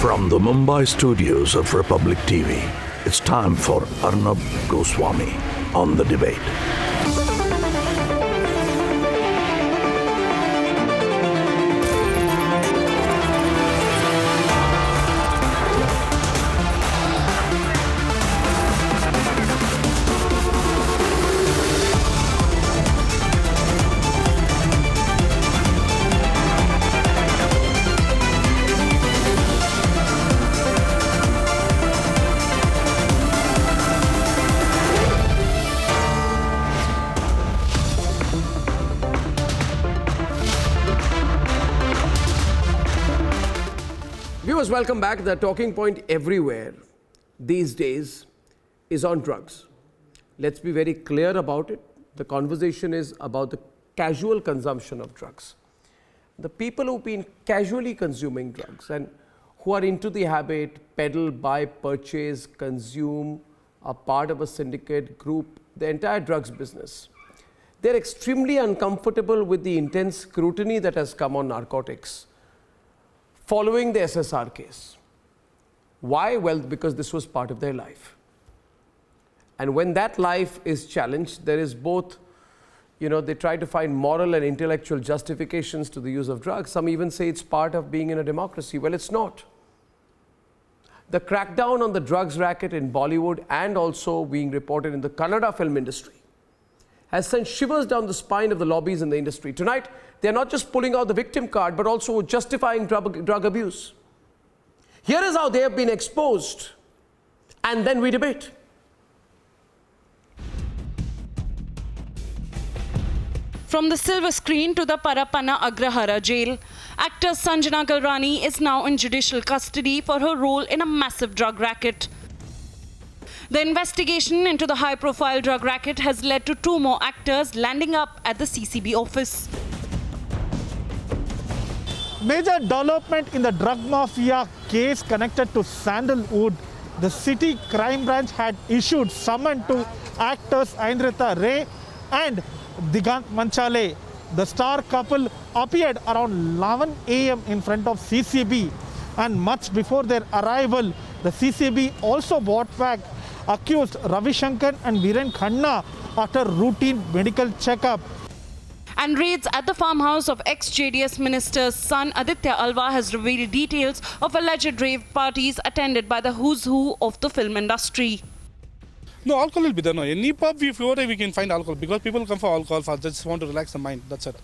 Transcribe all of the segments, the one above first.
From the Mumbai studios of Republic TV, it's time for Arnab Goswami on the debate. Viewers, welcome back. The talking point everywhere these days is on drugs. Let's be very clear about it. The conversation is about the casual consumption of drugs. The people who've been casually consuming drugs and who are into the habit, peddle, buy, purchase, consume, are part of a syndicate group, the entire drugs business. They're extremely uncomfortable with the intense scrutiny that has come on narcotics following the SSR case. Why? Well, because this was part of their life. And when that life is challenged, there is both, they try to find moral and intellectual justifications to the use of drugs. Some even say it's part of being in a democracy. Well, it's not. The crackdown on the drugs racket in Bollywood and also being reported in the Kannada film industry has sent shivers down the spine of the lobbies in the industry. Tonight, they're not just pulling out the victim card, but also justifying drug abuse. Here is how they have been exposed, and then we debate. From the silver screen to the Parapanna Agrahara jail, actor Sanjana Galrani is now in judicial custody for her role in a massive drug racket. The investigation into the high-profile drug racket has led to two more actors landing up at the CCB office. Major development in the drug mafia case connected to Sandalwood. The city crime branch had issued summon to actors Aindrita Ray and Digant Manchale. The star couple appeared around 11 a.m. in front of CCB, and much before their arrival, the CCB also brought back accused Ravi Shankar and Viren Khanna after routine medical checkup. And raids at the farmhouse of ex-JDS minister's son Aditya Alva has revealed details of alleged rave parties attended by the who's who of the film industry. No, alcohol will be there. No, any pub, if you order, we can find alcohol because people come for alcohol for just want to relax the mind. That's it.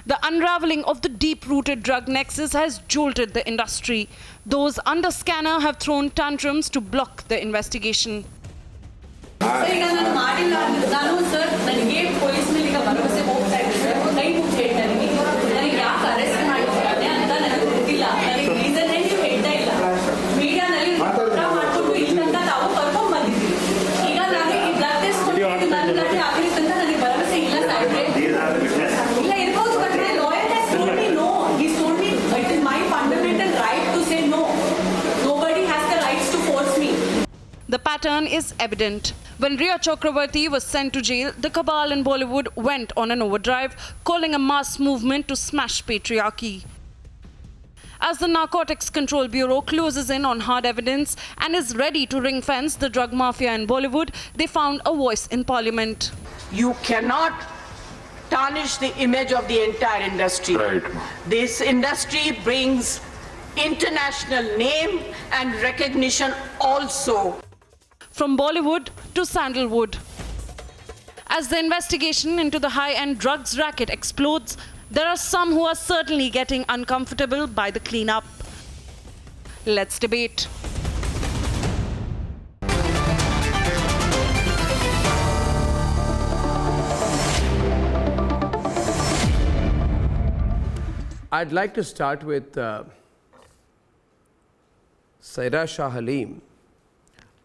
The unraveling of the deep-rooted drug nexus has jolted the industry. Those under scanner have thrown tantrums to block the investigation. The pattern is evident. When Riya Chakravarti was sent to jail, the cabal in Bollywood went on an overdrive, calling a mass movement to smash patriarchy. As the Narcotics Control Bureau closes in on hard evidence and is ready to ring-fence the drug mafia in Bollywood, they found a voice in Parliament. You cannot tarnish the image of the entire industry. Right. This industry brings international name and recognition also. From Bollywood to Sandalwood. As the investigation into the high-end drugs racket explodes, there are some who are certainly getting uncomfortable by the cleanup. Let's debate. I'd like to start with Saira Shah Halim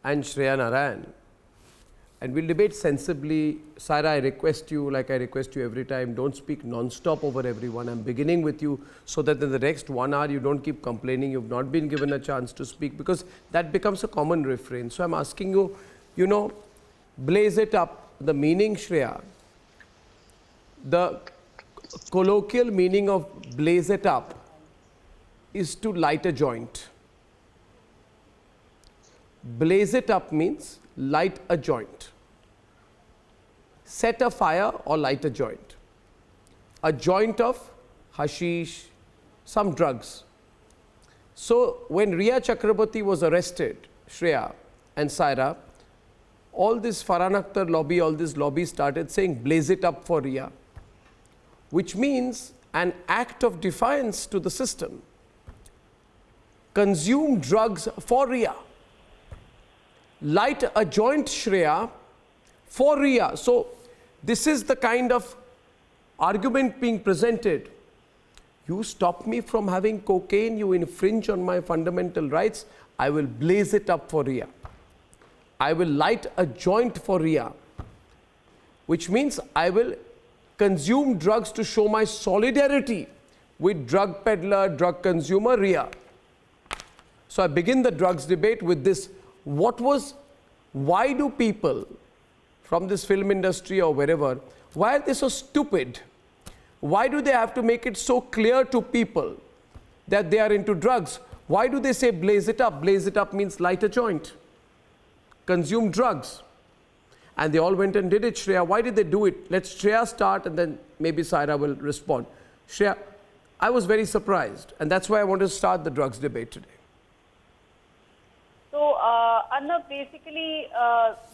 and Shreya Narayan, and we'll debate sensibly. Saira, I request you, like I request you every time, don't speak non-stop over everyone. I'm beginning with you so that in the next 1 hour you don't keep complaining you've not been given a chance to speak, because that becomes a common refrain. So I'm asking you, blaze it up. The meaning, Shreya, the colloquial meaning of blaze it up is to light a joint. Blaze it up means light a joint. Set a fire or light a joint. A joint of hashish, some drugs. So when Riya Chakraborty was arrested, Shreya and Saira, all this Farhan Akhtar lobby, all this lobby started saying, blaze it up for Riya, which means an act of defiance to the system. Consume drugs for Riya. Light a joint, Shreya, for Riya. So this is the kind of argument being presented. You stop me from having cocaine, you infringe on my fundamental rights, I will blaze it up for Riya. I will light a joint for Riya, which means I will consume drugs to show my solidarity with drug peddler, drug consumer Riya. So I begin the drugs debate with this. Why do people from this film industry or wherever, why are they so stupid? Why do they have to make it so clear to people that they are into drugs? Why do they say blaze it up? Blaze it up means light a joint, consume drugs. And they all went and did it. Shreya, why did they do it? Let Shreya start and then maybe Saira will respond. Shreya, I was very surprised, and that's why I want to start the drugs debate today. So, Arnab, basically,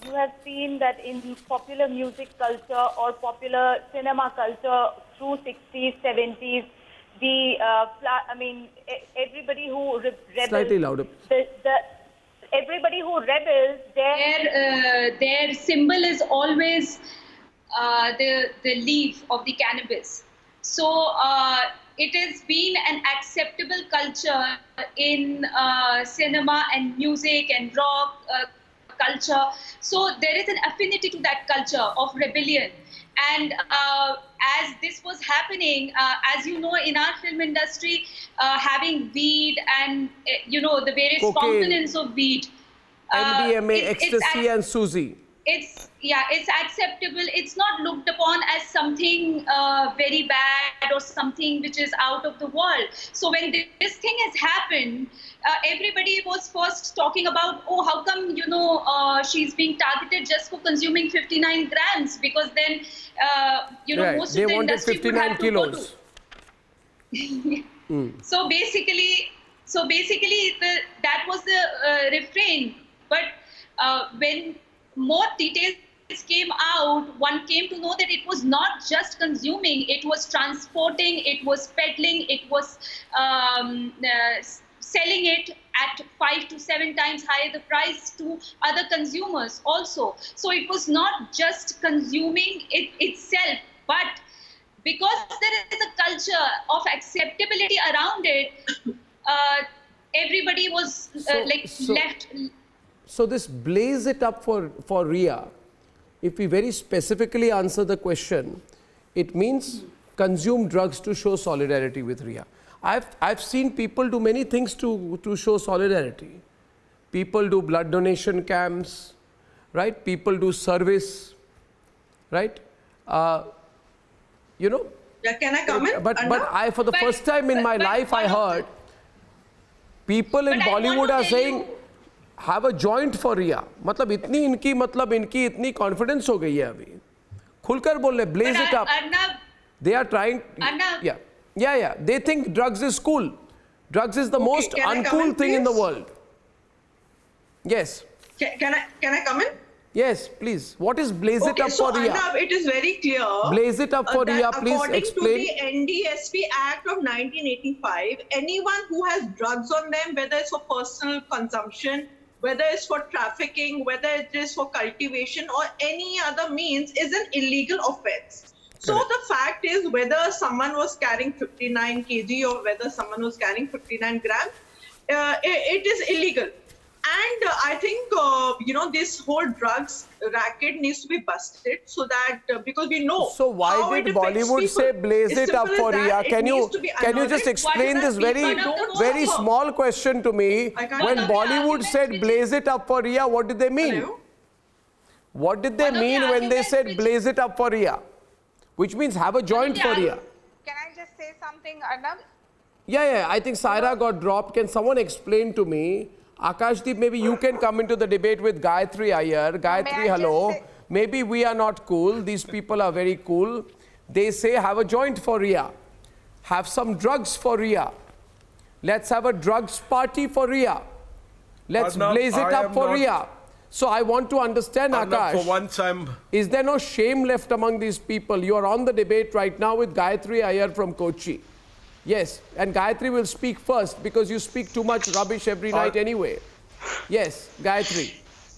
you have seen that in popular music culture or popular cinema culture through 60s, 70s, everybody who rebels. Slightly louder. Everybody who rebels, their symbol is always the leaf of the cannabis. So it has been an acceptable culture in cinema and music and rock culture. So there is an affinity to that culture of rebellion. And as this was happening, as you know, in our film industry, having weed and, the various cocaine, components of weed. MDMA, ecstasy and Suzy. It's acceptable. It's not looked upon as something very bad or something which is out of the world. So when this thing has happened, everybody was first talking about, oh, how come, she's being targeted just for consuming 59 grams? Because then, right. most they of the wanted industry 59 would have kilos. to go to. So basically, that was the refrain. But when more details came out, one came to know that it was not just consuming, it was transporting, it was peddling, it was selling it at 5 to 7 times higher the price to other consumers also. So it was not just consuming it itself, but because there is a culture of acceptability around it, everybody was left. So this blaze it up for Riya, if we very specifically answer the question, it means consume drugs to show solidarity with Riya. I've seen people do many things to show solidarity. People do blood donation camps, right? People do service, right? Yeah, can I come in? But for the first time in my life, I heard people in Bollywood are saying, have a joint for Riya. मतलब इनकी इतनी confidence हो गई है अभी. खुलकर बोल रहे, blaze it up. Arnab, They are trying. Yeah. They think drugs is cool. Drugs is the most uncool thing in the world. Yes. Can I come in? Yes, please. What is blaze it up for Riya? Arnab, it is very clear. Blaze it up for Riya, please explain. According to the NDSP Act of 1985, anyone who has drugs on them, whether it's for personal consumption, whether it's for trafficking, whether it is for cultivation or any other means, is an illegal offense. So the fact is, whether someone was carrying 59 kg or whether someone was carrying 59 grams, it is illegal. And I think, this whole drugs racket needs to be busted so that, because we know. So why did Bollywood say blaze it up for Riya? Can you just explain this very small question to me? When Bollywood said blaze it up for Riya, what did they mean? Hello? What did they mean when they said blaze it up for Riya? Which means have a joint for Riya. Can I just say something, Arnab? Yeah, I think Saira got dropped. Can someone explain to me? Akashdeep, maybe you can come into the debate with Gayatri Iyer. Gayatri, hello. Maybe we are not cool. These people are very cool. They say have a joint for Ria. Have some drugs for Ria. Let's have a drugs party for Ria. Let's Arnab, blaze it up for Ria. So I want to understand, Arnab, Akash. for once is there no shame left among these people? You are on the debate right now with Gayatri Iyer from Kochi. Yes, and Gayatri will speak first because you speak too much rubbish every night anyway. Yes, Gayatri.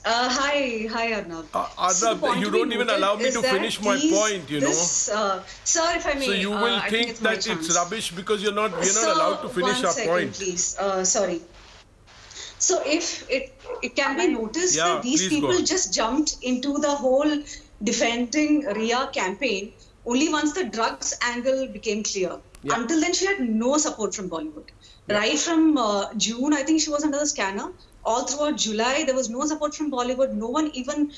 Hi, Arnab. Arnab, you don't even allow me to finish my point, you know. Sir, if I may. So you will think that it's rubbish because we're not allowed to finish our point. Please. Sorry. So if it can be noticed that these people just jumped into the whole defending Ria campaign only once the drugs angle became clear. Yeah. Until then, she had no support from Bollywood. Yeah. Right from June, I think she was under the scanner. All throughout July, there was no support from Bollywood. No one even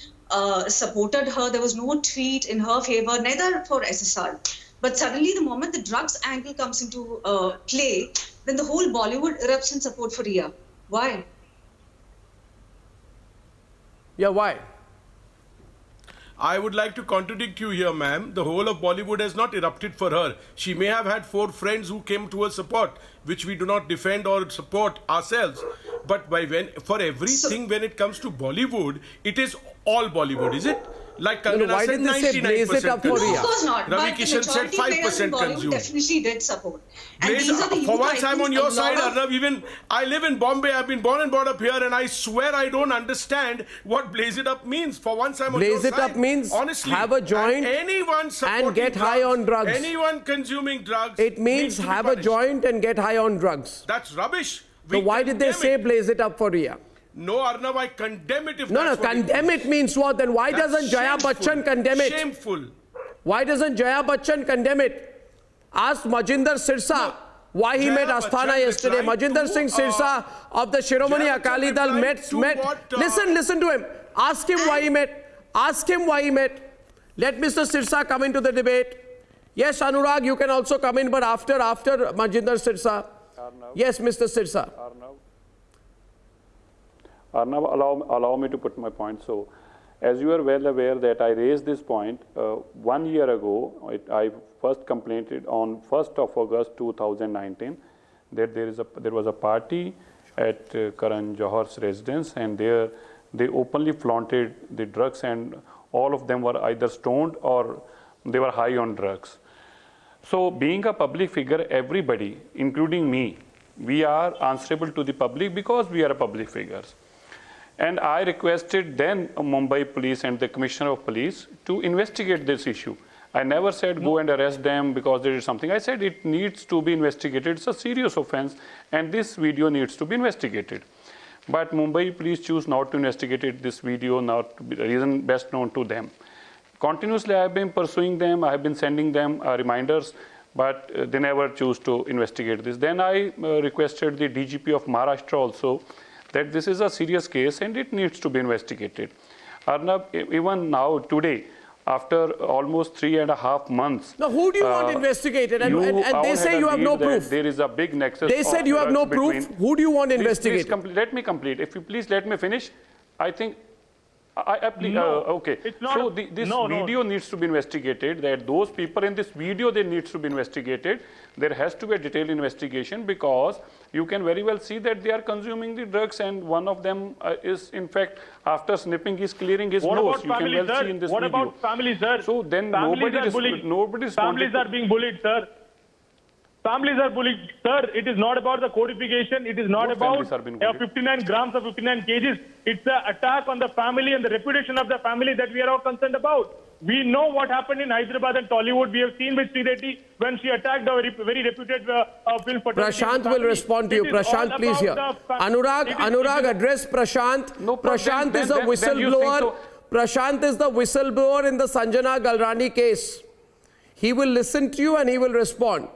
supported her. There was no tweet in her favor, neither for SSR. But suddenly, the moment the drugs angle comes into play, then the whole Bollywood erupts in support for Ria. Why? Yeah, why? I would like to contradict you here, ma'am. The whole of Bollywood has not erupted for her. She may have had 4 friends who came to her support, which we do not defend or support ourselves. But for everything, when it comes to Bollywood, it is all Bollywood, is it? Like Kangana said, 99% No, of course not. Ravi Kishan said 5% consumed. Definitely did support. And these are the for once I'm on your side, Arnab. Even I live in Bombay. I've been born and brought up here, and I swear I don't understand what blaze it up means. For once I'm on your side. Blaze it up means honestly, have a joint and get high on drugs. Anyone consuming drugs. It means have a joint and get high on drugs. That's rubbish. So why did they say blaze it up for Ria? No, Arnab, I condemn it if No, condemn it means what? Then why doesn't Jaya Bachchan condemn it? Shameful. Why doesn't Jaya Bachchan condemn it? Ask Majinder Sirsa why he met Asthana yesterday. Majinder Singh Sirsa of the Shiromani Akali Dal met. Listen to him. Ask him why he met. Ask him why he met. Let Mr. Sirsa come into the debate. Yes, Anurag, you can also come in, but after Majinder Sirsa. Yes, Mr. Sirsa. Arnab, allow me to put my point. So, as you are well aware that I raised this point 1 year ago, I first complained on 1st of August 2019 that there was a party at Karan Johar's residence, and there they openly flaunted the drugs, and all of them were either stoned or they were high on drugs. So, being a public figure, everybody, including me, we are answerable to the public because we are public figures. And I requested then Mumbai police and the commissioner of police to investigate this issue. I never said go and arrest them because there is something. I said it needs to be investigated. It's a serious offense and this video needs to be investigated. But Mumbai police choose not to investigate this video, not to be the reason best known to them. Continuously I have been pursuing them, I have been sending them reminders, but they never choose to investigate this. Then I requested the DGP of Maharashtra also that this is a serious case and it needs to be investigated. Arnab, even now, today, after almost 3.5 months. Now, who do you want investigated? And they say you have no proof. There is a big nexus. They said you have no proof. Who do you want investigated? Let me complete. If you please let me finish, I think. Okay. So this video needs to be investigated. That those people in this video, they needs to be investigated. There has to be a detailed investigation because you can very well see that they are consuming the drugs, and one of them is in fact after snipping, he's clearing his nose. You can well see in this video. What about families, sir? So then families are being bullied, sir. Families are bullied, sir. It is not about the codification. It is not about 59 grams or 59 kgs. It's an attack on the family and the reputation of the family that we are all concerned about. We know what happened in Hyderabad and Tollywood. We have seen with Sridevi when she attacked a very reputed film photographer. Prashant will respond to you. Prashant, please hear. Anurag, address Prashant. No, Prashant is a whistleblower. Prashant is the whistleblower in the Sanjana Galrani case. He will listen to you and he will respond.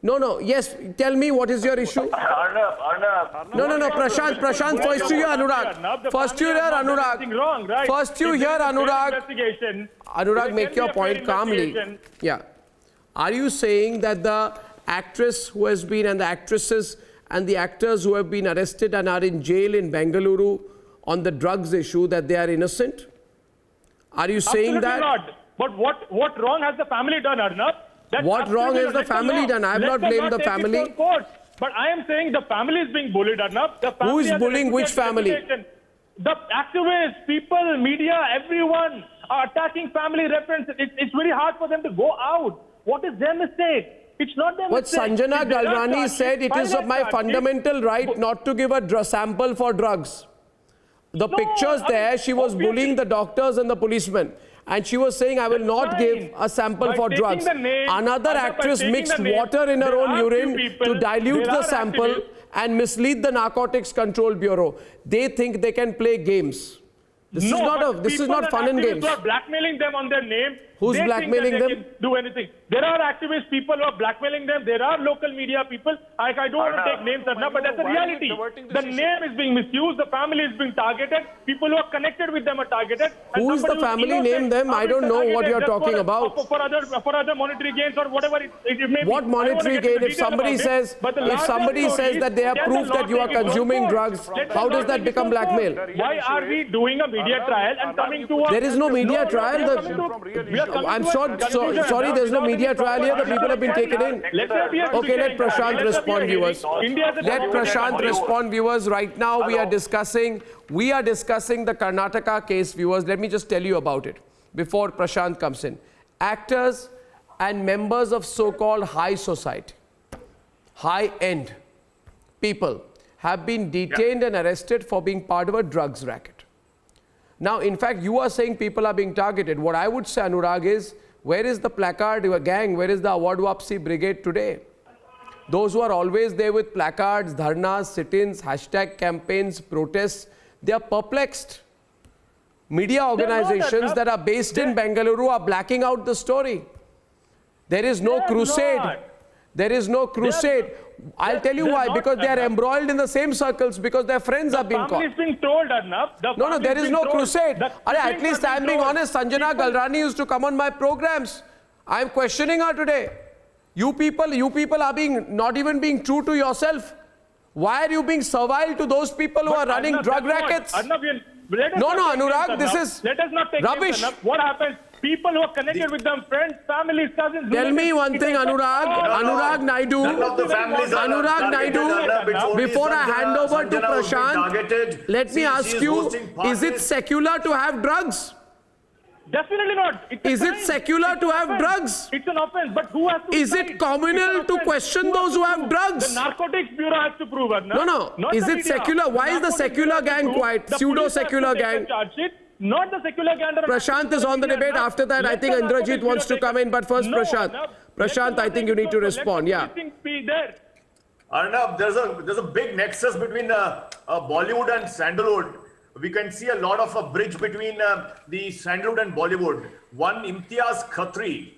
No. Yes, tell me what is your issue? Arnab. No. Prashant, first you hear Anurag. First you hear Anurag. First you hear Anurag. Anurag, make your point calmly. Yeah. Are you saying that the actress who has been, and the actresses and the actors who have been arrested and are in jail in Bengaluru on the drugs issue, that they are innocent? Are you saying that? Absolutely not. But what wrong has the family done, Arnab? What wrong has the family done? I have not blamed the family. But I am saying the family is being bullied, Arnab. Who is bullying which family? The activists, people, media, everyone are attacking family references. It's very hard for them to go out. What is their mistake? It's not their But mistake. Sanjana Galrani said it is of my fundamental right not to give a sample for drugs. The pictures there, she was bullying the doctors and the policemen. And she was saying, I will not give a sample for drugs. Another actress mixed water in her own urine to dilute the sample and mislead the Narcotics Control Bureau. They think they can play games. This is not fun and games. Who are blackmailing them on their name. Who's blackmailing them? They can do anything. There are activist people who are blackmailing them. There are local media people. I don't want to take names, Arnab, but that's the reality. The name is being misused. The family is being targeted. People who are connected with them are targeted. Who is the family? Name them. I don't know what you're talking about. For other monetary gains or whatever it may be. What monetary gain? If somebody says that they have proof that you are consuming drugs, how does that become blackmail? Why are we doing a media trial and coming to There is no media trial. I'm sorry, there's no media trial here. The people have been taken in. Okay, let Prashant respond, viewers. Let Prashant respond, viewers. Right now, we are discussing the Karnataka case, viewers. Let me just tell you about it before Prashant comes in. Actors and members of so-called high society, high-end people have been detained and arrested for being part of a drugs racket. Now, in fact, you are saying people are being targeted. What I would say, Anurag, is where is the placard gang? Where is the Award Wapsi brigade today? Those who are always there with placards, dharnas, sit-ins, hashtag campaigns, protests, they are perplexed. Media organizations that are based in Bengaluru are blacking out the story. There is no crusade. There is no crusade. I'll tell you why. Because they are embroiled in the same circles because their friends are being caught. The family is being told, Arnab. No, there is no crusade. At least I'm being honest. Sanjana Galrani used to come on my programs. I'm questioning her today. You people are not even being true to yourself. Why are you being servile to those people who are running drug rackets? No, Anurag, this is let us not take rubbish. What happens? People who are connected with them, friends, families, cousins. Tell me one thing, Anurag Naidu, before I hand over to Prashant, let me ask you, is it secular to have drugs? Definitely not. Is it secular to have drugs? It's an offense, but who has to Is it communal to question those who have drugs? The Narcotics Bureau has to prove it. No. Is it secular? Why is the secular gang quiet? Pseudo-secular gang? Not the secular gang. Prashant is on the debate. After that, I think Indrajit wants to come in. But first, Prashant, I think you need to respond. Yeah. Arnab, there's a big nexus between Bollywood and Sandalwood. We can see a lot of a bridge between the Sandalwood and Bollywood. One Imtiaz Khatri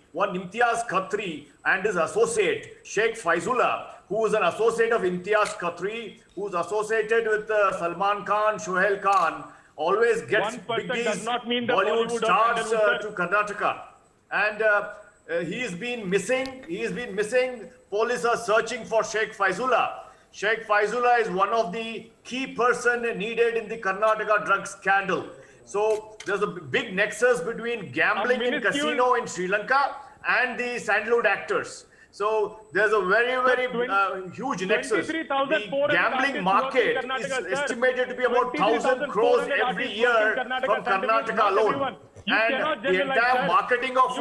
and his associate, Sheikh Faizullah, who is an associate of Imtiaz Khatri, who's associated with Salman Khan, Shoaib Khan, always gets biggies, Bollywood stars to Karnataka. And he's been missing. Police are searching for Sheikh Faizullah. Sheikh Faizullah is one of the key person needed in the Karnataka drug scandal. So there's a big nexus between gambling in casino in Sri Lanka and the Sandalwood actors. So there's a very huge nexus. The gambling market is estimated to be about 1,000 crores every year from Karnataka alone. And the entire marketing of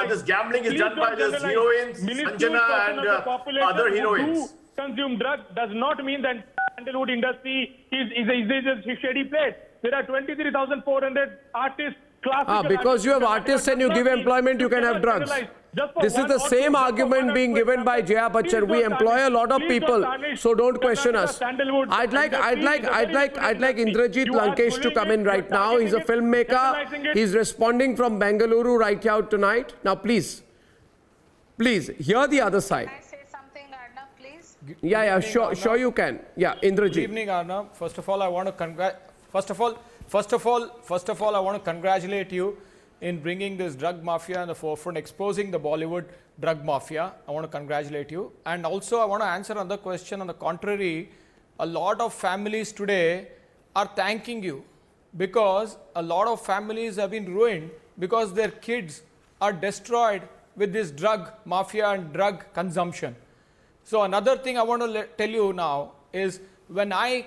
this gambling is done by these heroines, Sanjana and other heroines. Consume drugs does not mean that Sandalwood industry is a shady place. There are 23,400 artists. Because you have artists and you give employment, you can have drugs. This is the same argument being given by Jaya Bachchan. We employ a lot of people, so don't question us. I'd like Indrajit Lankesh to come in right now. He's a filmmaker. He's responding from Bengaluru right out tonight. Now, please, hear the other side. Yeah, sure you can. Yeah, Indrajit. Good evening, Arnab. First of all, I want to congratulate you in bringing this drug mafia in the forefront, exposing the Bollywood drug mafia. I want to congratulate you. And also I want to answer another question on the contrary. A lot of families today are thanking you because a lot of families have been ruined because their kids are destroyed with this drug mafia and drug consumption. So another thing I want to tell you now is when I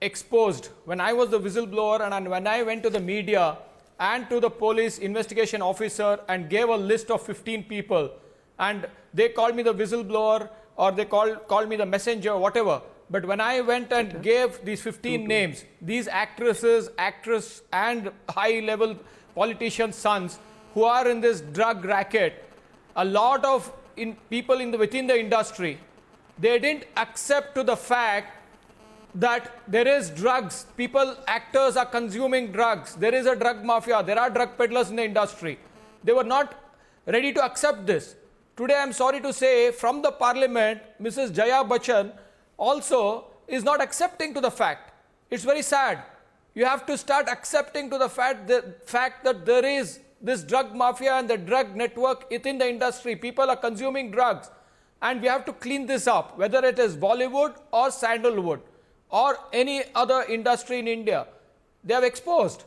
was the whistleblower and when I went to the media and to the police investigation officer and gave a list of 15 people and they called me the whistleblower or they called me the messenger, whatever. But when I went and gave these 15 names, these actors and high-level politicians' sons who are in this drug racket, a lot of people within the industry, they didn't accept to the fact that there is drugs. Actors are consuming drugs. There is a drug mafia. There are drug peddlers in the industry. They were not ready to accept this. Today, I'm sorry to say, from the parliament, Mrs. Jaya Bachchan also is not accepting to the fact. It's very sad. You have to start accepting to the fact that there is this drug mafia and the drug network within the industry. People are consuming drugs. And we have to clean this up, whether it is Bollywood or Sandalwood or any other industry in India. They have exposed.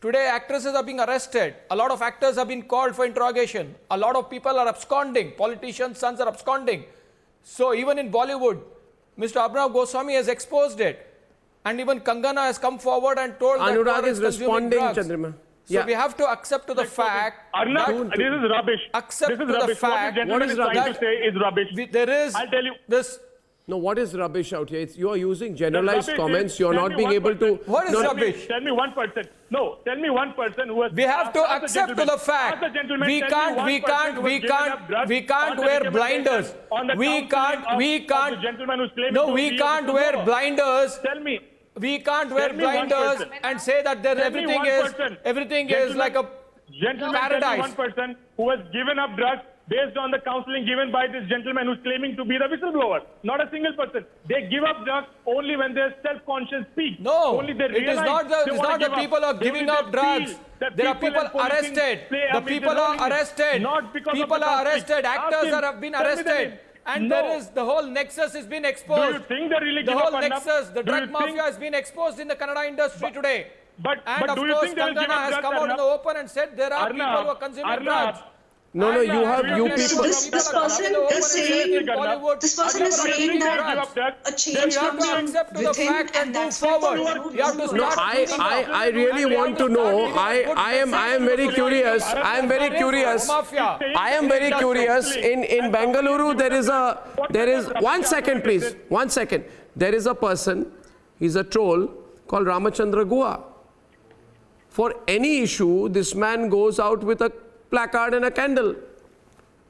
Today, actresses are being arrested. A lot of actors have been called for interrogation. A lot of people are absconding. Politicians' sons are absconding. So even in Bollywood, Mr. Arnab Goswami has exposed it. And even Kangana has come forward and told Anurag is responding, Chandrima. So we have to accept to the fact Arnab, this is rubbish. Accept this is to rubbish. the fact. What is trying to say is rubbish. There is I'll tell you. this. No, what is rubbish out here? You are using generalized comments. You are not being able to. What is rubbish? Tell me one person. No, tell me one person who has. We have to accept to the fact. We can't wear blinders. We can't. No, we can't wear blinders. Tell me. We can't wear blinders and say that everything is like a paradise. Tell me one person who has given up drugs based on the counseling given by this gentleman who's claiming to be the whistleblower. Not a single person. They give up drugs only when their self-conscious speak. No, only they it is not the people are giving up drugs. There are people arrested. The people are arrested. People are arrested. Actors have been arrested. And there is the whole nexus has been exposed. Do you think they really the give whole up, nexus, the drug mafia has been exposed in the Kannada industry today. But of do you course, think they will give Kangana up has drugs, come out in the open and said there are people who are consuming drugs. No, you people. This person is saying that a change comes from within and that's forward. You have to start. No, I really want to know. I am very curious. I am very curious. I am very curious. In Bengaluru, there is 1 second, please. 1 second. There is a person. He's a troll called Ramachandra Gua. For any issue, this man goes out with a placard and a candle.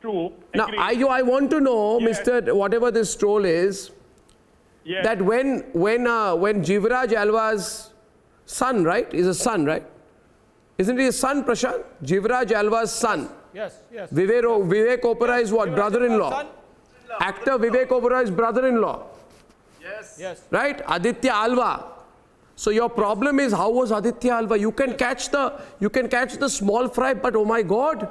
True. Now, I want to know, Mr. Whatever this troll is, that when Jivraj Alva's son, right? Is a son, right? Isn't he a son, Prashant? Jivraj Alva's son. Yes. Vivek Oberoi is what? Brother-in-law. Actor Vivek Oberoi is brother-in-law. Yes. Right? Aditya Alva. So your problem is, how was Aditya Alva? You can catch the small fry, but oh my God,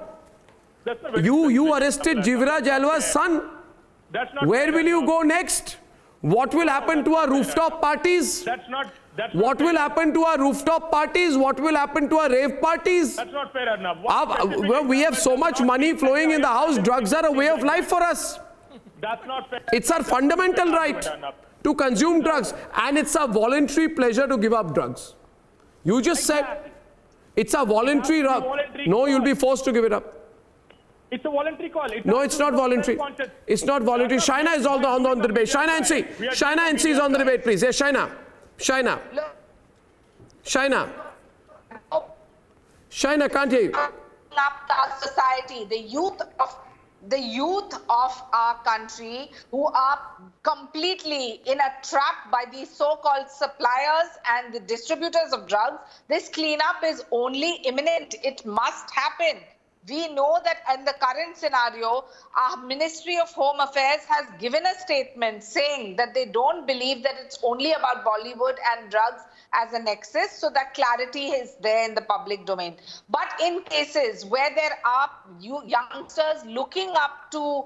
you arrested Jivraj Alva's son. Where will you go next? What will happen to our rooftop parties? What will happen to our rooftop parties? What will happen to our rave parties? That's not fair, Arnab. Well, we have so much money flowing in the house. Drugs are a way of life for us. That's not fair. It's our fundamental right to consume drugs, and it's a voluntary pleasure to give up drugs. You just said it's a voluntary rug. No, you'll be forced to give it up. It's a voluntary call. No, it's not voluntary. It's not voluntary. Shaina is on the debate. Shaina NC. Shaina NC is on the debate, please. Yes, Shaina. Shaina, can't hear you. Society, the youth of our country who are completely entrapped by these so-called suppliers and the distributors of drugs. This cleanup is only imminent. It must happen. We know that in the current scenario, our Ministry of Home Affairs has given a statement saying that they don't believe that it's only about Bollywood and drugs as a nexus, so that clarity is there in the public domain. But in cases where there are youngsters looking up to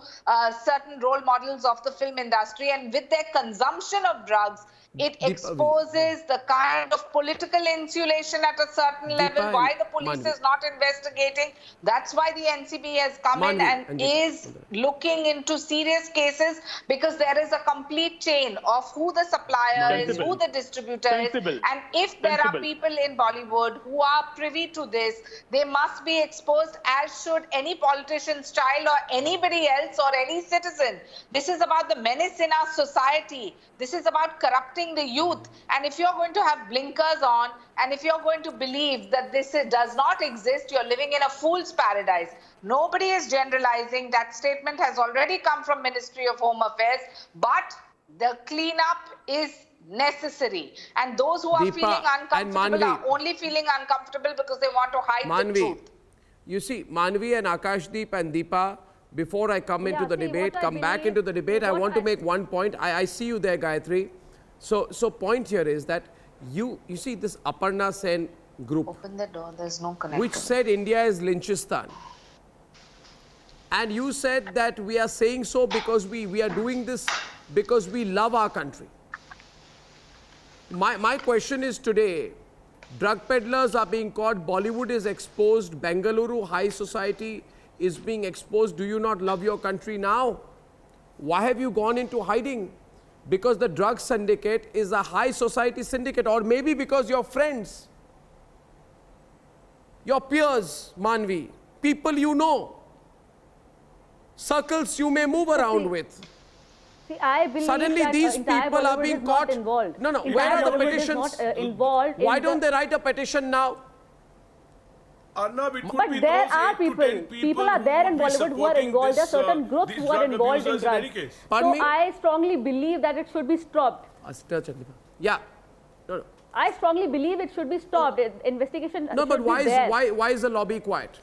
certain role models of the film industry, and with their consumption of drugs, it exposes the kind of political insulation at a certain level, why the police is not investigating. That's why the NCB has come in and is looking into serious cases, because there is a complete chain of who the supplier is, who the distributor is. And if there are people in Bollywood who are privy to this, they must be exposed, as should any politician's child or anybody else or any citizen. This is about the menace in our society. This is about corrupting the youth. And if you're going to have blinkers on, and if you're going to believe that this does not exist, you're living in a fool's paradise. Nobody is generalizing. That statement has already come from Ministry of Home Affairs, but the cleanup is necessary. And those who are feeling uncomfortable are only feeling uncomfortable because they want to hide the truth. You see, Manvi and Akashdeep and Deepa, before I come into the debate, come back into the debate, I want to make one point. I see you there, Gayatri. So point here is that you see this Aparna Sen group. Open the door, there's no connection. Which said India is Lynchistan. And you said that we are saying so because we are doing this because we love our country. My question is today, drug peddlers are being caught, Bollywood is exposed, Bengaluru high society is being exposed. Do you not love your country now? Why have you gone into hiding? Because the drug syndicate is a high society syndicate, or maybe because your friends, your peers, Manvi, people you know, circles you may move around with. See, I believe suddenly that these people are being caught. Involved. No, where are the petitions? Involved Why don't they write a petition now? Arnab, it could but be there those are people are there in Bollywood who are involved. There are certain groups who are involved in drugs. So I strongly believe that it should be stopped. Yeah. No. I strongly believe it should be stopped. Investigation. No, but why is the lobby quiet?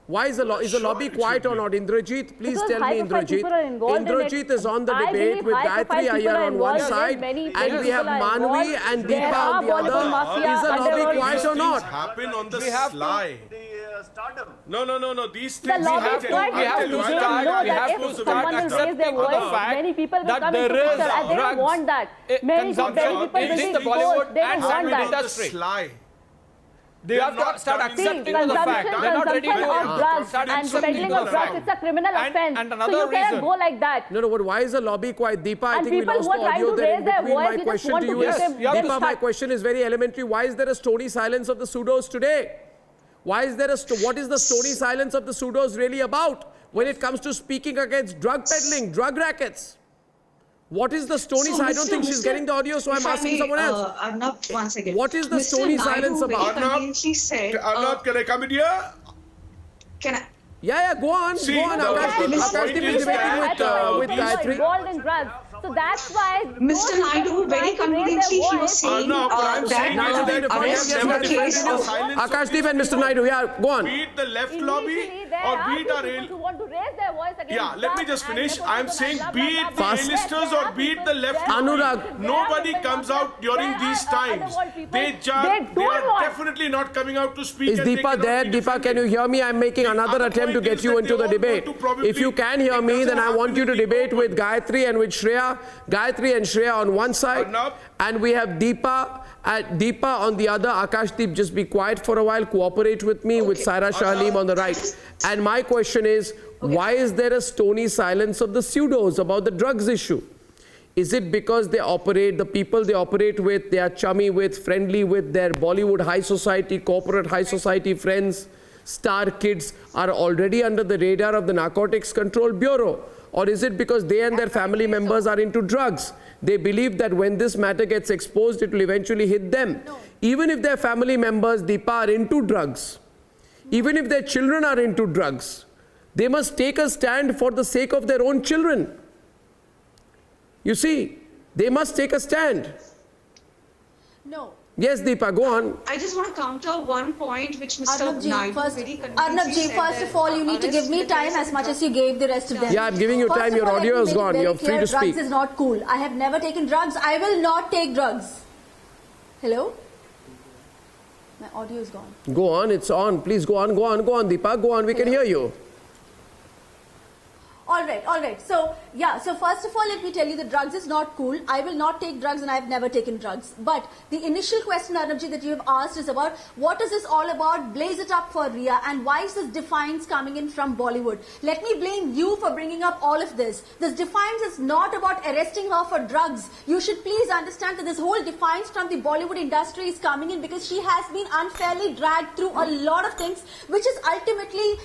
Why is the lobby quiet or not? Indrajit, please because tell me, Indrajit. Indrajit is on the debate with Gayatri Iyer on one side, and we have Manvi and Deepa on the other. Is the lobby quiet or not? Happen on the sly. No. These things the lobby is quiet. We have to start accepting the fact that there is drugs. They don't want that. Many people within the Bollywood and family industry. They have to start accepting the fact. They're not ready to start accepting the fact. It's a criminal offense. And another so you cannot go like that. No, but why is the lobby quiet? Deepa, I think we lost the audio there in between. My question to you is, Deepa, my question is very elementary. Why is there a stony silence of the pseudos today? Why is there what is the stony silence of the pseudos really about when it comes to speaking against drug peddling, drug rackets? What is the stony silence? I don't think she's getting the audio, so I'm asking someone else. Arnab, once again. What is the stony silence about? Arnab, can I come in here? Can I? Yeah, go on. Akashdeep is debating with Gayatri. Involved in drugs. So that's why Mr. Naidu, very conveniently, he was saying Akashdeep and Mr. Naidu, go on. Be it the left lobby or be it our who want to raise their voice against yeah, let me just finish. I'm saying be it the A-listers or be it the left Anurag, nobody comes out during these times. They are definitely not coming out to speak. Is Deepa there? Deepa, can you hear me? I'm making another attempt to get you into the debate. If you can hear me, then I want you to debate with Gayatri and with Shreya. Gayatri and Shreya on one side, and we have Deepa on the other. Akashdeep, just be quiet for a while. Cooperate with me with Saira Shahaleem on the right. And my question is, why is there a stony silence of the pseudos about the drugs issue? Is it because the people they operate with, they are chummy with, friendly with their Bollywood high society, corporate high society friends, star kids are already under the radar of the Narcotics Control Bureau? Or is it because they and their family members are into drugs? They believe that when this matter gets exposed, it will eventually hit them. No. Even if their family members, Deepa, are into drugs, even if their children are into drugs, they must take a stand for the sake of their own children. You see, they must take a stand. No. Yes, Deepa, go on. I just want to counter one point which Mr. Naidu very Arnabji, first of all, you need to give me time as much as you gave the rest of them. Yeah, I'm giving you time. Your audio is gone. You're free to speak. Drugs is not cool. I have never taken drugs. I will not take drugs. Hello? My audio is gone. Go on, it's on. Please go on, Deepa. Go on, we can hear you. All right. So first of all, let me tell you that drugs is not cool. I will not take drugs and I have never taken drugs. But the initial question, Arnabji, that you have asked is about what is this all about? Blaze it up for Rhea, and why is this defiance coming in from Bollywood? Let me blame you for bringing up all of this. This defiance is not about arresting her for drugs. You should please understand that this whole defiance from the Bollywood industry is coming in because she has been unfairly dragged through a lot of things, which is ultimately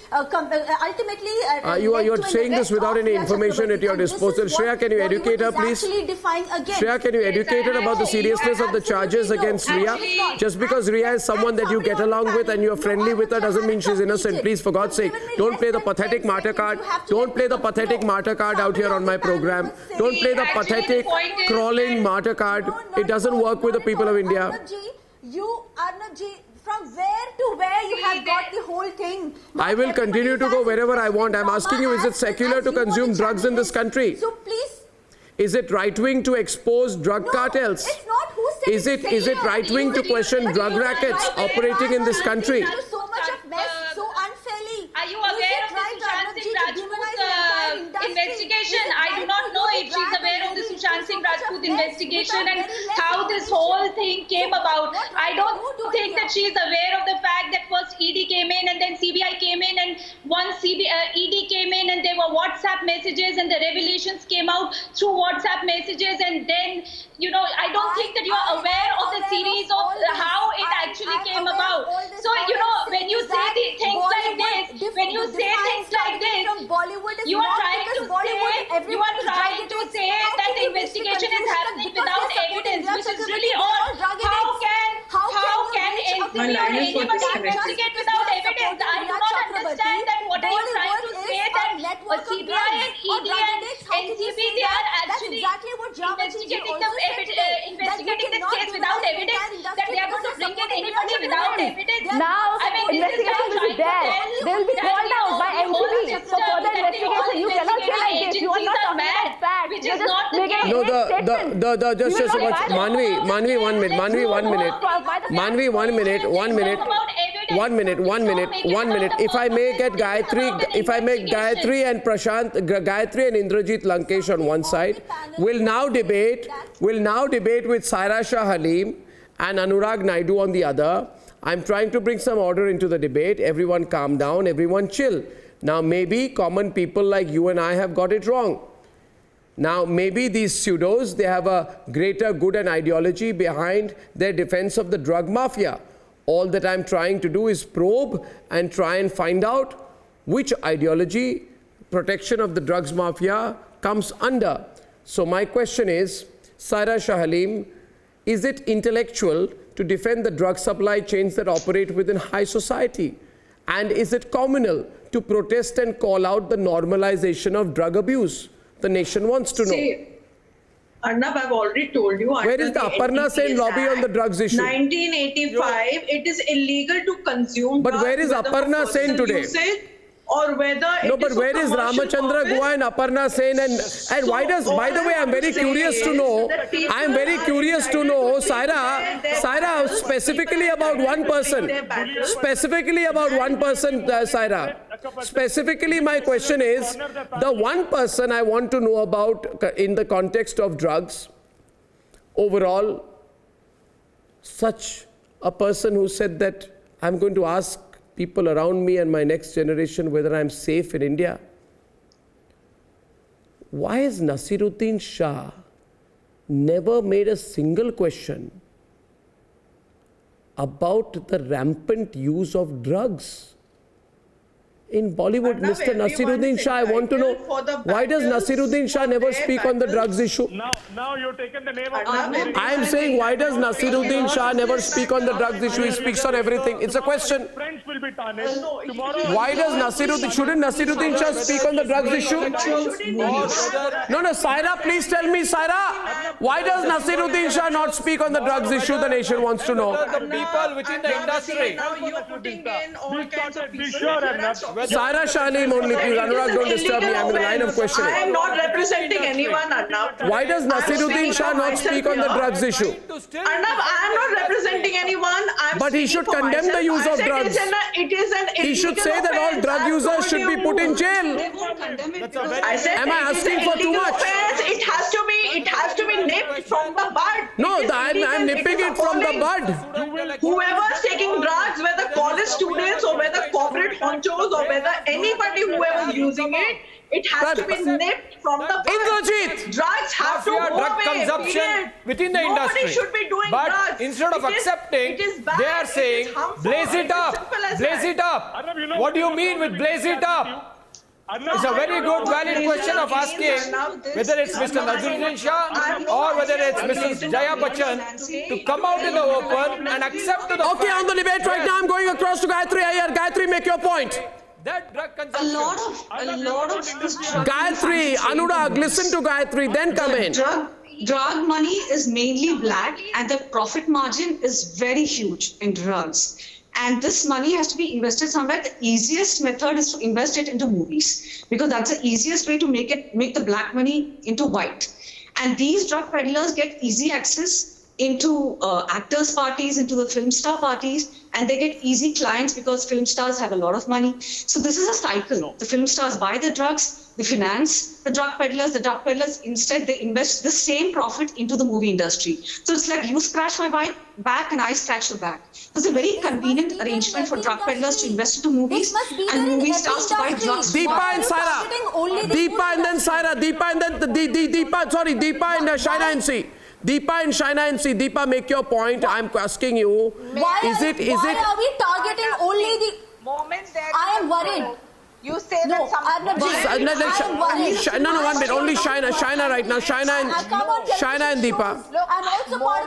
you're saying this without any information at your disposal. Shreya, can you educate her, please? Shreya, can you educate her about the seriousness of the charges against Rhea? Just because Rhea is someone that you get along with and you're friendly with her doesn't mean she's innocent. Please, for God's sake, don't play the pathetic martyr card. Don't play the pathetic martyr card out here on my program. Don't play the pathetic, crawling martyr card. It doesn't work with the people of India. Arnabji, from where to where you have got the whole thing? I will continue to go wherever I want. I'm asking you, is it secular to consume drugs in this country? So please. Is it right-wing to expose drug cartels? It's not. Who said Is it right-wing to question drug rackets operating in this country? So much of mess, so unfairly. Are you aware of the Sushant Singh Rajput investigation? I do not know if she's aware of the Sushant Singh Rajput investigation and how this whole thing came about. I don't think that she's aware of the fact that first ED came in and then CBI came in, and once ED came in and there were WhatsApp messages and the revelations came out through WhatsApp messages, and then, I don't think that you are aware of the series of how it actually came about. So, when you say things like this, you are trying to say that the investigation is happening without evidence, which is really odd. How can NCB or anybody investigate without evidence? I do not understand that. What are you trying to say, that CBI and ED and NCB, they are actually investigating this case without evidence, that they are going to bring in anybody without evidence? Now, investigation will be there. They will be called out by NCB for further investigation. You cannot say like this. You are not talking about facts. Which is not the case. No, just watch. Manvi, 1 minute. Manvi, 1 minute. Manvi, 1 minute. 1 minute. 1 minute. 1 minute. 1 minute. If I may get Gayatri and Prashant, Gayatri and Indrajit Lankesh on one side, will now debate with Saira Shah Halim and Anurag Naidu on the other. I'm trying to bring some order into the debate. Everyone calm down, everyone chill. Now maybe common people like you and I have got it wrong. Now maybe these pseudos, they have a greater good and ideology behind their defense of the drug mafia. All that I'm trying to do is probe and try and find out which ideology protection of the drugs mafia comes under. So my question is, Saira Shah Halim, is it intellectual to defend the drug supply chains that operate within high society? And is it communal to protest and call out the normalization of drug abuse? The nation wants to know. Arnab, I've already told you. Where is the Aparna Sen lobby on the drugs issue? 1985, it is illegal to consume drugs. But where is whether Aparna for Sen today? usage or whether No, but where is Ramachandra Guha and Aparna Sen and why does, by the way, I'm very curious to know, Saira, specifically about one person, Saira. Specifically, my question is, the one person I want to know about in the context of drugs, overall, such a person who said that I'm going to ask people around me and my next generation whether I'm safe in India. Why has Nasiruddin Shah never made a single question about the rampant use of drugs? In Bollywood, Mr. Nasiruddin Shah, I want to know, why does Nasiruddin Shah never speak on the drugs issue? Now you've taken the name of... I am saying, why does Nasiruddin Shah never speak on the drugs issue? He speaks on everything. It's a question. Friends will be tarnished. Why does shouldn't Nasiruddin Shah speak on the drugs issue? No, Saira, please tell me, Saira, why does Nasiruddin Shah not speak on the drugs issue? The nation wants to know. The people within the industry. Now you're putting in all kinds of people. Saira Shalim only, please. Anurag, don't disturb me. I'm in the line of questioning. I am not representing anyone, Arnab. Why does Nasiruddin Shah not speak on the drugs issue? Arnab, I am not representing anyone. But he should condemn the use of drugs. He should say that all drug users should be put in jail. I said, am I asking for too much? It has to be nipped from the bud. No, I'm nipping it from the bud. Whoever's taking drugs, whether college students or whether corporate honchos or whether anybody whoever's using it, it has to be nipped from the bud. Indrajit! Drugs have to go drug away, consumption period. within the industry. Nobody should be doing but drugs. Instead of accepting, they are saying, blaze it up, blaze it up. What do you mean with blaze it up? It's a very good, valid question of asking whether it's Mr. Nasiruddin Shah or whether it's Mrs. Jaya Bachchan to come out in the open and accept the Okay, on the debate right now, I'm going across to Gayatri Iyer. Gayatri, make your point. That drug A consumption. lot of this drug Gayatri, Anurag, listen to Gayatri, then come in. Drug money is mainly black and the profit margin is very huge in drugs. And this money has to be invested somewhere. The easiest method is to invest it into movies because that's the easiest way to make the black money into white. And these drug peddlers get easy access into actors' parties, into the film star parties, and they get easy clients because film stars have a lot of money. So this is a cycle. The film stars buy the drugs, they finance the drug peddlers instead they invest the same profit into the movie industry. So it's like you scratch my back and I scratch the back. It's a very convenient arrangement for drug peddlers to invest into movies and movie stars to buy drugs. Deepa and Saira. Deepa and then Saira. Deepa and then Deepa and Shaina MC. Deepa and Shaina MC. Deepa, make your point. I'm asking you. Why are we targeting only the moment that I am worried. You say that somebody... No, 1 minute. Only Shaina right now. Shaina and Deepa.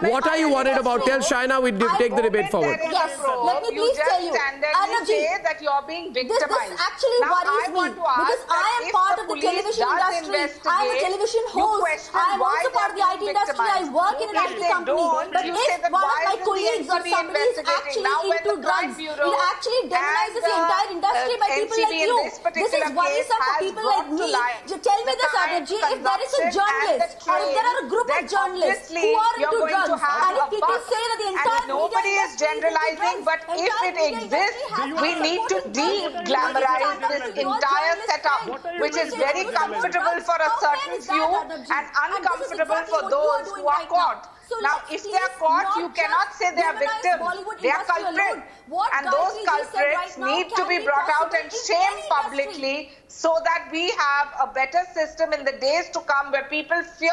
What are you worried about? Tell Shaina, we take the debate forward. Yes, let me please tell you. You say that you're being victimized. This actually worries me because I am part of the television industry. I am a television host. I am also part of the IT industry. I work in an IT company. But if one of my colleagues or somebody is actually into drugs, it actually demonizes the entire industry by people like you. This is worrisome for people like me. Tell me this, Arnab, if there is a journalist or if there are a group of journalists who are into drugs and if people say that the entire nobody is generalizing, but if it exists, we need to de-glamorize this entire setup, which is very comfortable for a certain few and uncomfortable for those who are caught. Now, if they are caught, you cannot say they are victims. They are culprits. And those culprits need to be brought out and shamed publicly so that we have a better system in the days to come where people fear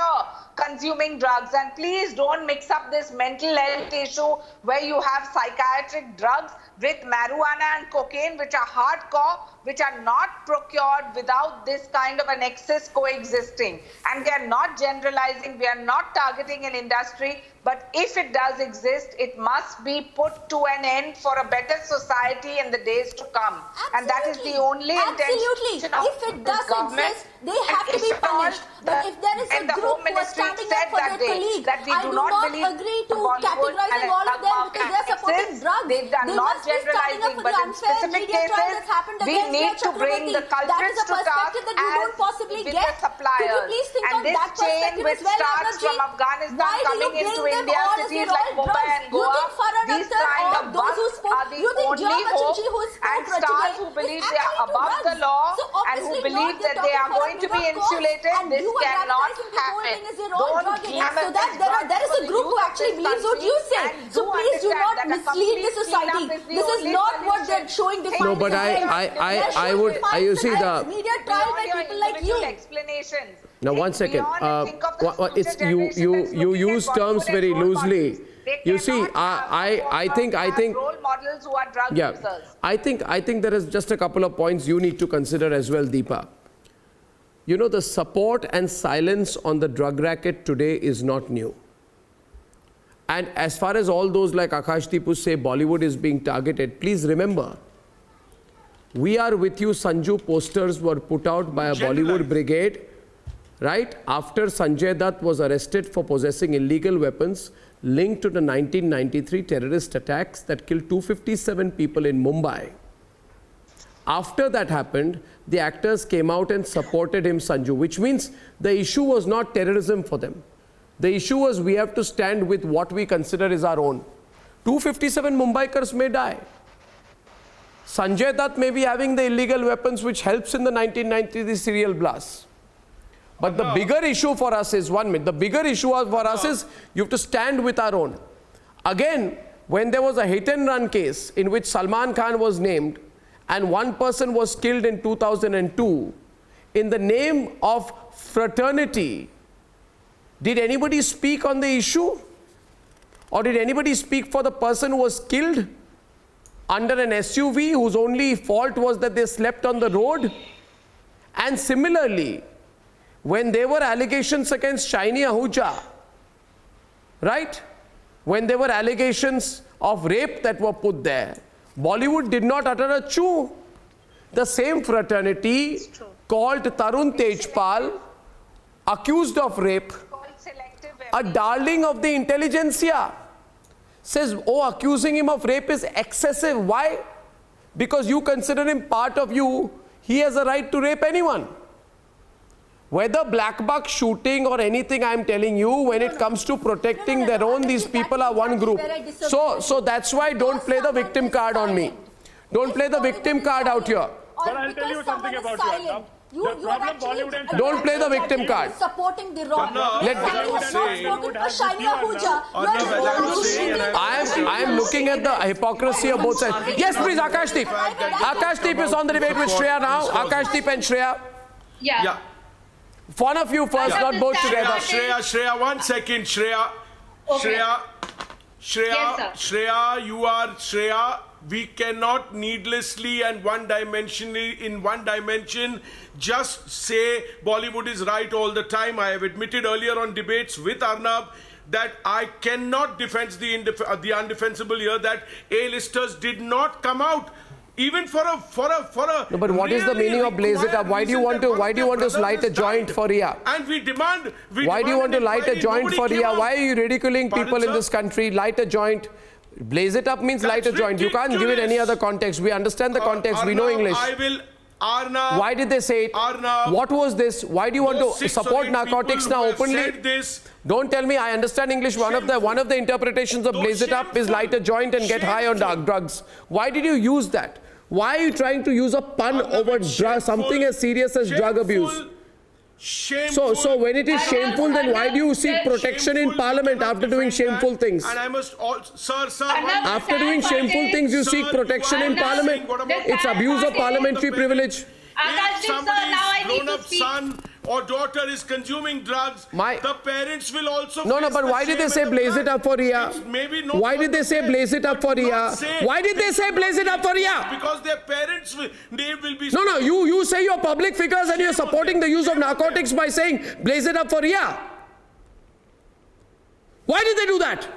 consuming drugs. And please don't mix up this mental health issue where you have psychiatric drugs with marijuana and cocaine, which are hardcore, which are not procured without this kind of an excess coexisting. And we are not generalizing, we are not targeting an industry, but if it does exist, it must be put to an end for a better society in the days to come. Absolutely. And that is the only intention of if it does exist, they have to be punished. But if there is a group who are standing up for their colleagues, I do not agree to categorizing all of them because they are supporting drugs. They must be standing up for the unfair media trial that's happened against Ria Chakrabarti. That is a perspective that you don't possibly get. Could you please think on that perspective as well, Arnabji? Why do you blame them all as they're all drugs? You think Farhan Akhtar or those who spoke, you think Jia Bachchan who spoke stars who believe they are above the law and who believe that they are going to be insulated, this cannot happen. Don't so that there is a group who actually believes what you say. So please do not mislead the society. This is not what they're showing. No, but I would. You see the media trial by people like you. Explanations. Now 1 second. It's you use terms very loosely. You see, I think models who are drug users. I think there is just a couple of points you need to consider as well, Deepa. You know, the support and silence on the drug racket today is not new. And as far as all those like Akashdeep who say Bollywood is being targeted, please remember, we are with you Sanju posters were put out by a Bollywood brigade, right? After Sanjay Dutt was arrested for possessing illegal weapons linked to the 1993 terrorist attacks that killed 257 people in Mumbai. After that happened, the actors came out and supported him, Sanju, which means the issue was not terrorism for them. The issue was we have to stand with what we consider is our own. 257 Mumbaikars may die. Sanjay Dutt may be having the illegal weapons which helps in the 1993 serial blasts. But the bigger issue for us is, 1 minute, the bigger issue for us is you have to stand with our own. Again, when there was a hit and run case in which Salman Khan was named and one person was killed in 2002, in the name of fraternity, did anybody speak on the issue? Or did anybody speak for the person who was killed under an SUV whose only fault was that they slept on the road? And similarly, when there were allegations against Shaini Ahuja, right? When there were allegations of rape that were put there, Bollywood did not utter a choo. The same fraternity called Tarun Tejpal, accused of rape, a darling of the intelligentsia, says, oh, accusing him of rape is excessive. Why? Because you consider him part of you. He has a right to rape anyone. Whether black buck shooting or anything, I am telling you, when it comes to protecting their own, these people are one group. So that's why don't play the victim card on me. Don't play the victim card out here. But I'll tell you something about you. Don't play the victim card. Supporting the wrong. I am looking at the hypocrisy of both sides. Yes, please, Akashdeep. Akashdeep is on the debate with Shreya now. Akashdeep and Shreya. Yeah. One of you first, not both together. Shreya, 1 second, Shreya. Okay. Shreya, we cannot needlessly and in one dimension just say Bollywood is right all the time. I have admitted earlier on debates with Arnab that I cannot defend the undefensible here, that A-listers did not come out even for a no, but what is the meaning of blaze it up? Why do you want to light a joint for Riya? And we demand. Why do you want to light a joint for Riya? Why are you ridiculing people in this country? Light a joint. Blaze it up means light a joint. You can't give it any other context. We understand the context. Arnab, we know English. Arnab, why did they say it? Arnab, what was this? Why do you want to support narcotics now openly? Don't tell me I understand English. One of the interpretations of blaze it up is light a joint and get high on drugs. Why did you use that? Why are you trying to use a pun over something as serious as drug abuse? So when it is shameful, then why do you seek protection in Parliament after doing shameful things? And I must, sir. After doing shameful things, you seek protection in Parliament. It's abuse of parliamentary privilege. If somebody's grown-up son or daughter is consuming drugs, the parents will also. No, but why did they say blaze it up for Riya? Why did they say blaze it up for Riya? Why did they say blaze it up for Riya? Because their parents will be. No, you say you're public figures and you're supporting the use of narcotics by saying blaze it up for Riya. Why did they do that?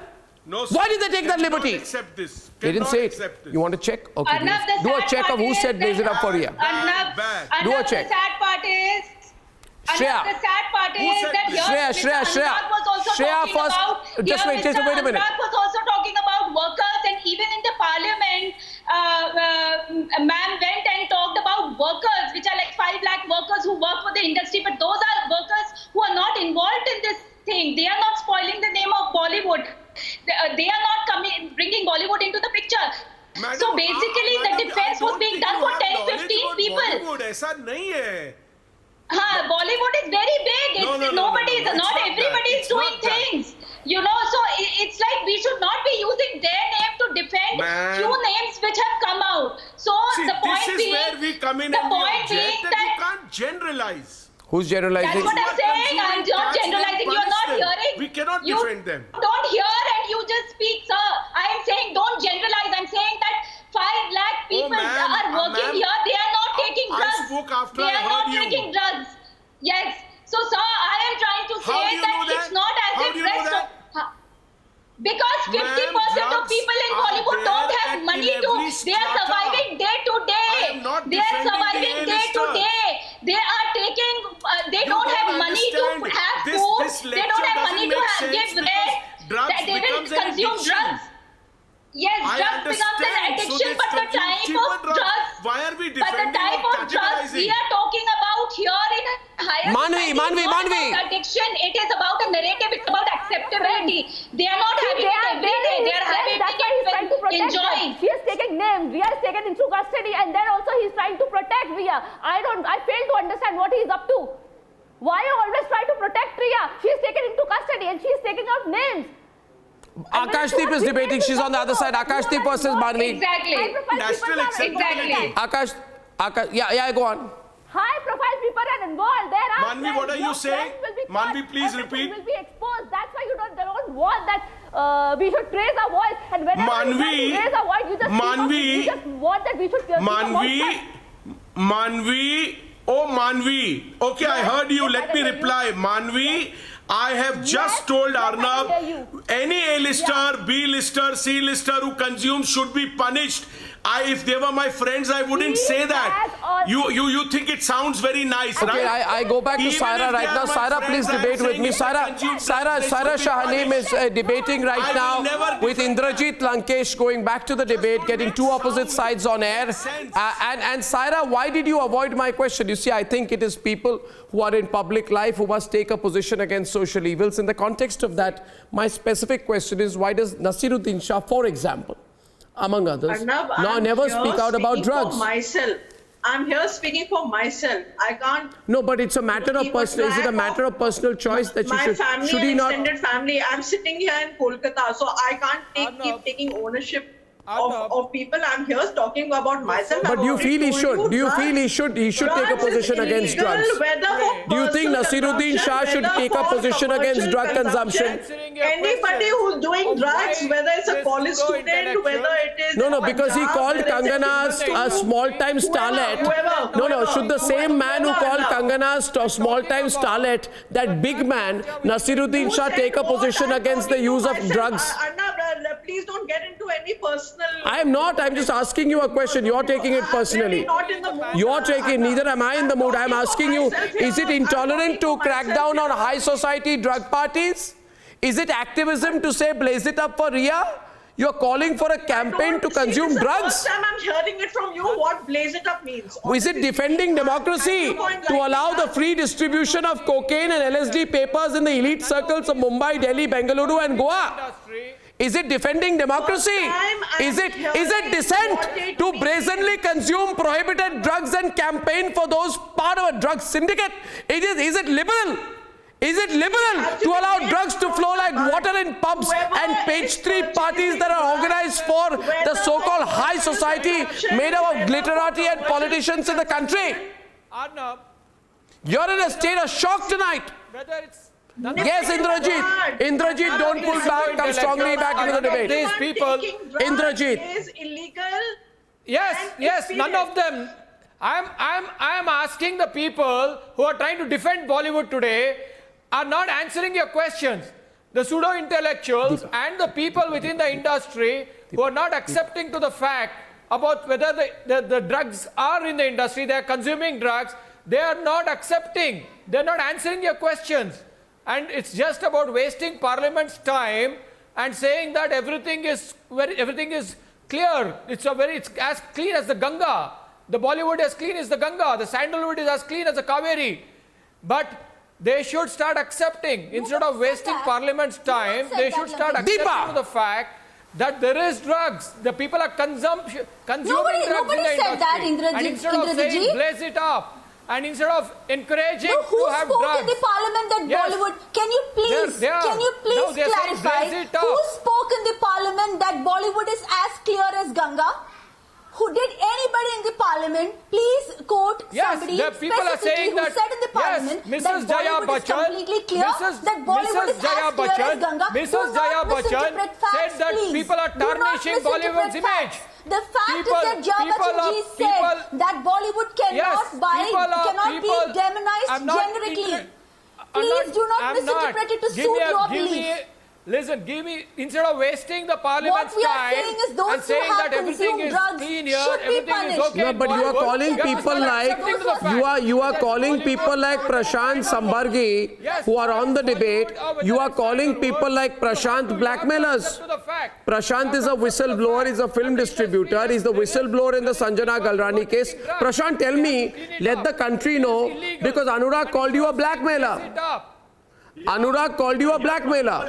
No, sir. Why did they take that liberty? Accept this. They didn't say it. You want to check? Okay. Arnab, do a check of who said blaze it up for Riya. Do a check. The sad part is. Shreya. The sad part is that Shreya was also talking first. about. Just wait a minute. Arnab was also talking about workers, and even in the parliament, ma'am went and talked about workers, which are like 5 lakh workers who work for the industry, but those are workers who are not involved in this thing. They are not spoiling the name of Bollywood. They are not bringing Bollywood into the picture. Madam, so basically, the defense was being done for 10-15 people. Bollywood, ऐसा नहीं है. Bollywood is very big. Not everybody is doing things. You know, so it's like we should not be using their name to defend few names which have come out. So the point this is where we come in and we object that you can't generalize. Who's generalizing? That's what I'm saying. I'm not generalizing. You're not hearing. We cannot defend them. Don't hear and you just speak, sir. I am saying don't generalize. I'm saying that 5 lakh people are working here. They are not taking drugs. I spoke after they I are heard not you. taking drugs. Yes. So, sir, I am trying to say that it's not as if rest of... Because 50% of people in Bollywood don't have money to... They are surviving day to day. They are surviving day to day. They are taking... they don't have money to have food. They don't have money to get bread. They will consume drugs. Yes, drugs becomes an addiction, but the type of drugs... Why are we But the type of drugs we are talking about here in a higher Manvi, addiction, it is about a narrative, it's about acceptability. They are not having it every day, they are having it when enjoying. He has taken names, Riya is taken into custody, and then also he is trying to protect Riya. I fail to understand what he is up to. Why you always try to protect Riya? She is taken into custody and she is taking out names. Akashdeep is debating. She's on the other side. Akashdeep versus Manvi. Exactly. National acceptability. Akash, yeah, go on. High profile people are involved. There are Manvi, what are you saying? Manvi, please repeat. Will be exposed. That's why you don't want that we should raise our voice. And whenever we raise our voice, you just want that we should Manvi. Okay, I heard you. Let me reply. Manvi, I have just told Arnab, any A-lister, B-lister, C-lister who consumes should be punished. If they were my friends, I wouldn't say that. You think it sounds very nice, okay, right? I go back to Saira right now. Saira, please debate with me. Saira Shahaneem is debating right now with Indrajit Lankesh, going back to the debate, getting two opposite sides on air. And Saira, why did you avoid my question? You see, I think it is people who are in public life who must take a position against social evils. In the context of that, my specific question is, why does Nasiruddin Shah, for example, among others, Arnab, never speak out about drugs? I'm here speaking for myself. I can't. No, but it's a matter of personal. Is it a matter of personal choice that you should? Should he not? My family, extended family. I'm sitting here in Kolkata, so I can't keep taking ownership of people. I'm here talking about myself. But do you feel he should? Do you feel he should take a position against drugs? Do you think Nasiruddin Shah should take a position against drug consumption? Anybody who's doing drugs, whether it's a college student, whether it is... No, because he called Kangana a small-time starlet. No, should the same man who called Kangana a small-time starlet, that big man, Nasiruddin Shah, take a position against the use of drugs? Arnab, please don't get into any personal... I am not. I'm just asking you a question. You're taking it personally. You're taking, neither am I in the mood. I'm asking you, is it intolerant to crack down on high society drug parties? Is it activism to say blaze it up for Riya? You're calling for a campaign to consume drugs? First time I'm hearing it from you, what blaze it up means. Is it defending democracy to allow the free distribution of cocaine and LSD papers in the elite circles of Mumbai, Delhi, Bengaluru and Goa? Is it defending democracy? Is it dissent to brazenly consume prohibited drugs and campaign for those part of a drug syndicate? Is it liberal? Is it liberal to allow drugs to flow like water in pubs and page 3 parties that are organized for the so-called high society made up of glitterati and politicians in the country? You're in a state of shock tonight. Yes, Indrajit, don't pull back, come strongly back into the debate. These people, Indrajit. Is illegal. Yes, none of them. I am asking the people who are trying to defend Bollywood today are not answering your questions. The pseudo-intellectuals and the people within the industry who are not accepting to the fact about whether the drugs are in the industry, they are consuming drugs, they are not accepting. They are not answering your questions. And it's just about wasting Parliament's time and saying that everything is clear. It's as clean as the Ganga. The Bollywood is as clean as the Ganga. The sandalwood is as clean as the Kaveri. But they should start accepting, instead of wasting Parliament's time, they should start accepting the fact that there is drugs. The people are consuming drugs in the industry. And instead of saying blaze it up, and instead of encouraging to have drugs. Who spoke in the parliament that Bollywood? Can you please clarify? Who spoke in the parliament that Bollywood is as clear as Ganga? did anybody in the parliament please quote somebody people are saying who that, said in the parliament Mrs. that Jaya Bollywood is Bachchan, completely clear, that Bollywood is as clear as Ganga? Mrs. Jaya Bachchan said that people are tarnishing Bollywood's image. The fact is that Jaya Bachchan ji said that Bollywood cannot be demonized generically. Please do not misinterpret it to suit your belief. Listen, instead of wasting the parliament's time and saying that everything is clean here, everything is okay. No, but you are calling people like you are calling people like Prashant Sambargi who are on the debate. You are calling people like Prashant blackmailers. Prashant is a whistleblower. He's a film distributor. He's the whistleblower in the Sanjana Galrani case. Prashant, tell me, let the country know, because Anurag called you a blackmailer. Anurag called you a blackmailer.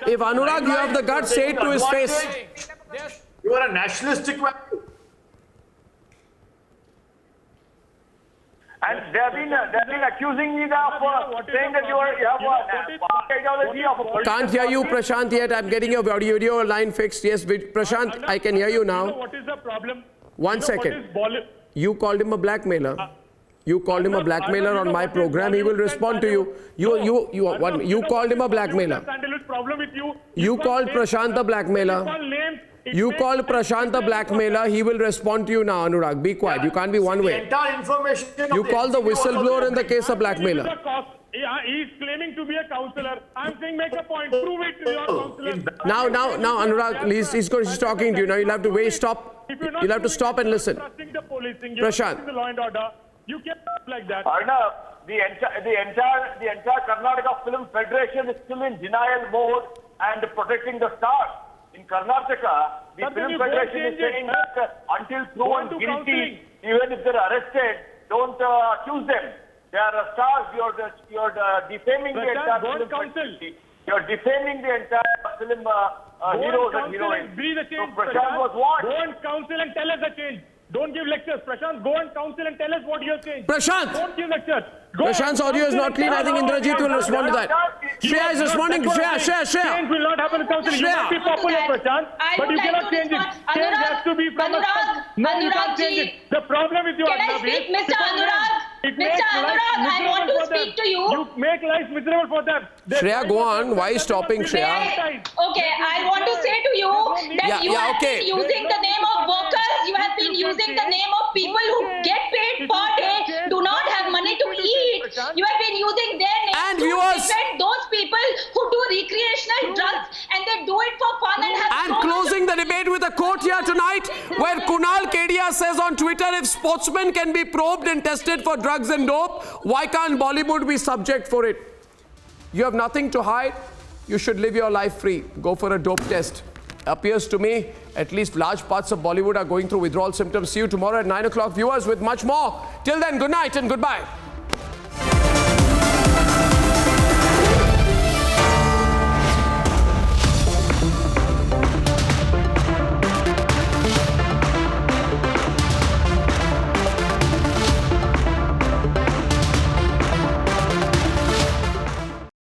If Anurag, you have the guts, say it to his face. You are a nationalistic man. And they have been accusing me of saying that you have a ideology of. Can't hear you, Prashant, yet. I'm getting your audio line fixed. Yes, Prashant, I can hear you now. You know what is the problem? 1 second. You called him a blackmailer. You called him a blackmailer on my program. He will respond to you. You called him a blackmailer. You called Prashant a blackmailer. You called Prashant a blackmailer. He will respond to you now, Anurag. Be quiet. You can't be one way. You called the whistleblower in the case a blackmailer. He is claiming to be a councillor. I'm saying make a point. Prove it to your councillor. Now, Anurag, he's talking to you. Now you'll have to wait. Stop. You'll have to stop and listen. Prashant. You kept like that. Arnab, the entire Karnataka Film Federation is still in denial mode and protecting the stars. In Karnataka, the Film Federation is saying that until proven guilty, even if they're arrested, don't accuse them. They are stars. You're defaming the entire film federation. You're defaming the entire film heroes and heroines. So Prashant was what? Go and counsel and tell us the change. Don't give lectures. Prashant, go and counsel and tell us what you have changed. Prashant! Don't give lectures. Prashant's audio is not clean. I think Indrajit will respond to that. Shreya is responding. Shreya. Change will not happen in council. You might be popular, Prashant, but you cannot change it. Change has to be from No, you can't change it. The problem with you, Arnab, is... Mr. Anurag, I want to speak to you. You make life miserable for them. Shreya, go on. Why is stopping, Shreya? Okay, I want to say to you that you have been using the name of workers, you have been using the name of people who get paid per day, do not have money to eat. You have been using their names to defend those people who do recreational drugs, and they do it for fun and have. And closing the debate with a quote here tonight, where Kunal Kedia says on Twitter, if sportsmen can be probed and tested for drugs and dope, why can't Bollywood be subject for it? You have nothing to hide. You should live your life free. Go for a dope test. Appears to me, at least large parts of Bollywood are going through withdrawal symptoms. See you tomorrow at 9 o'clock, viewers, with much more. Till then, good night and goodbye.